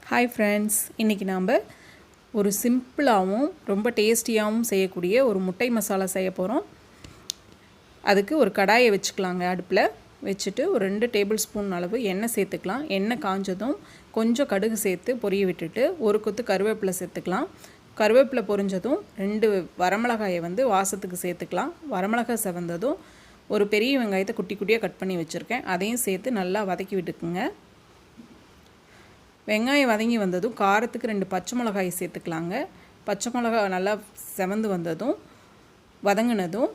Hi friends, இன்றைக்கி நாம் ஒரு சிம்பிளாகவும் ரொம்ப டேஸ்டியாகவும் செய்யக்கூடிய ஒரு முட்டை மசாலா செய்ய போகிறோம். அதுக்கு ஒரு கடாயை வச்சுக்கலாங்க. அடுப்பில் வச்சுட்டு ஒரு 2 டேபிள் ஸ்பூன் அளவு எண்ணெய் சேர்த்துக்கலாம். எண்ணெய் காஞ்சதும் கொஞ்சம் கடுகு சேர்த்து பொரிய விட்டுட்டு ஒரு கொத்து கருவேப்பிலை சேர்த்துக்கலாம். கருவேப்பிலை பொரிஞ்சதும் 2 வரமிளகாயை வாசத்துக்கு சேர்த்துக்கலாம். வரமிளகாய் செவந்ததும் ஒரு பெரிய வெங்காயத்தை குட்டி குட்டியாக கட் பண்ணி வச்சுருக்கேன், அதையும் சேர்த்து நல்லா வதக்கி விட்டுக்குங்க. வெங்காயம் வதங்கி வந்ததும் காரத்துக்கு 2 பச்சை மிளகாய் சேர்த்துக்கலாங்க. பச்சை மிளகாய் நல்லா செவந்து வந்ததும் வதங்கினதும்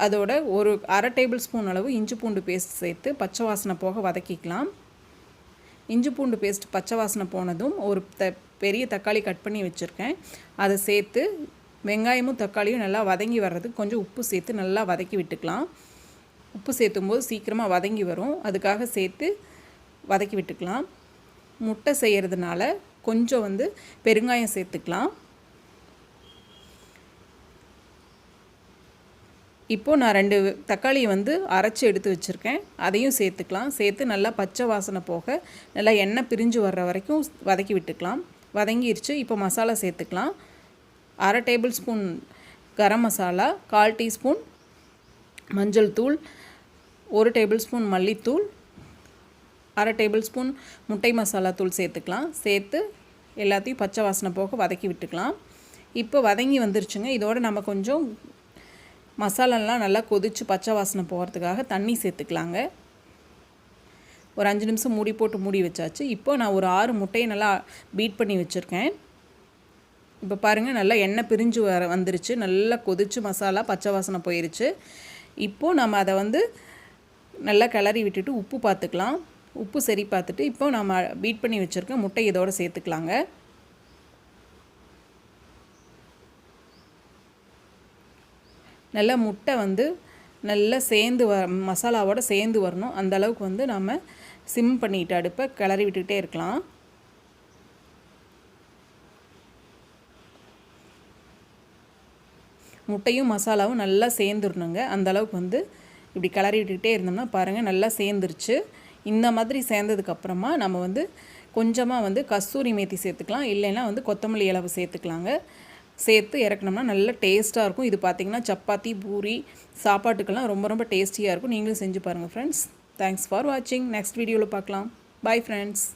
அதோட ஒரு அரை டேபிள் ஸ்பூன் அளவு இஞ்சி பூண்டு பேஸ்ட் சேர்த்து பச்சை வாசனை போக வதக்கிக்கலாம். இஞ்சி பூண்டு பேஸ்ட் பச்சை வாசனை போனதும் ஒரு பெரிய தக்காளி கட் பண்ணி வச்சுருக்கேன், அதை சேர்த்து வெங்காயமும் தக்காளியும் நல்லா வதங்கி வர்றதுக்கு கொஞ்சம் உப்பு சேர்த்து நல்லா வதக்கி விட்டுக்கலாம். உப்பு சேர்த்தும் போது சீக்கிரமாக வதங்கி வரும், அதுக்காக சேர்த்து வதக்கி விட்டுக்கலாம். முட்டை செய்கிறதுனால கொஞ்சம் பெருங்காயம் சேர்த்துக்கலாம். இப்போது நான் 2 தக்காளியை அரைச்சி எடுத்து வச்சுருக்கேன், அதையும் சேர்த்துக்கலாம். சேர்த்து நல்லா பச்சை வாசனை போக நல்லா எண்ணெய் பிரிஞ்சு வர்ற வரைக்கும் வதக்கி விட்டுக்கலாம். வதங்கிருச்சு. இப்போ மசாலா சேர்த்துக்கலாம். அரை table spoon garam masala, 1/4 teaspoon மஞ்சள் தூள், 1 டேபிள் ஸ்பூன் மல்லித்தூள், அரை டேபிள் ஸ்பூன் முட்டை மசாலா தூள் சேர்த்துக்கலாம். சேர்த்து எல்லாத்தையும் பச்சை வாசனை போக வதக்கி விட்டுக்கலாம். இப்போ வதங்கி வந்துருச்சுங்க. இதோடு நம்ம கொஞ்சம் மசாலாலாம் நல்லா கொதித்து பச்சை வாசனை போகிறதுக்காக தண்ணி சேர்த்துக்கலாங்க. ஒரு 5 நிமிஷம் மூடி போட்டு மூடி வச்சாச்சு. இப்போ நான் ஒரு 6 முட்டையை நல்லா பீட் பண்ணி வச்சுருக்கேன். இப்போ பாருங்கள், நல்லா எண்ணெய் பிரிஞ்சு வந்துருச்சு. நல்லா கொதித்து மசாலா பச்சை வாசனை போயிருச்சு. இப்போது நம்ம அதை நல்லா கிளறி விட்டுட்டு உப்பு பார்த்துக்கலாம். உப்பு சரி பார்த்துட்டு இப்போ நம்ம பீட் பண்ணி வச்சுருக்க முட்டை இதோடு சேர்த்துக்கலாங்க. நல்லா முட்டை நல்லா சேர்ந்து மசாலாவோடு சேர்ந்து வரணும். அந்த அளவுக்கு நம்ம சிம் பண்ணிட்டு அடுப்பை கிளறி விட்டுக்கிட்டே இருக்கலாம். முட்டையும் மசாலாவும் நல்லா சேர்ந்துடணுங்க. அந்த அளவுக்கு இப்படி கிளறி விட்டுக்கிட்டே இருந்தோம்னா பாருங்கள், நல்லா சேர்ந்துருச்சு. இந்த மாதிரி சேர்ந்ததுக்கப்புறமா நம்ம கொஞ்சமாக கஸ்தூரி மேத்தி சேர்த்துக்கலாம், இல்லைன்னா கொத்தமல்லி இலவு சேர்த்துக்கலாங்க. சேர்த்து இறக்கணும்னா நல்ல டேஸ்ட்டாக இருக்கும். இது பார்த்திங்கன்னா சப்பாத்தி, பூரி, சாப்பாட்டுக்கெல்லாம் ரொம்ப ரொம்ப டேஸ்டியாக இருக்கும். நீங்களும் செஞ்சு பாருங்கள் ஃப்ரெண்ட்ஸ். தேங்க்ஸ் ஃபார் வாட்சிங். நெக்ஸ்ட் வீடியோவில் பார்க்கலாம். Bye friends.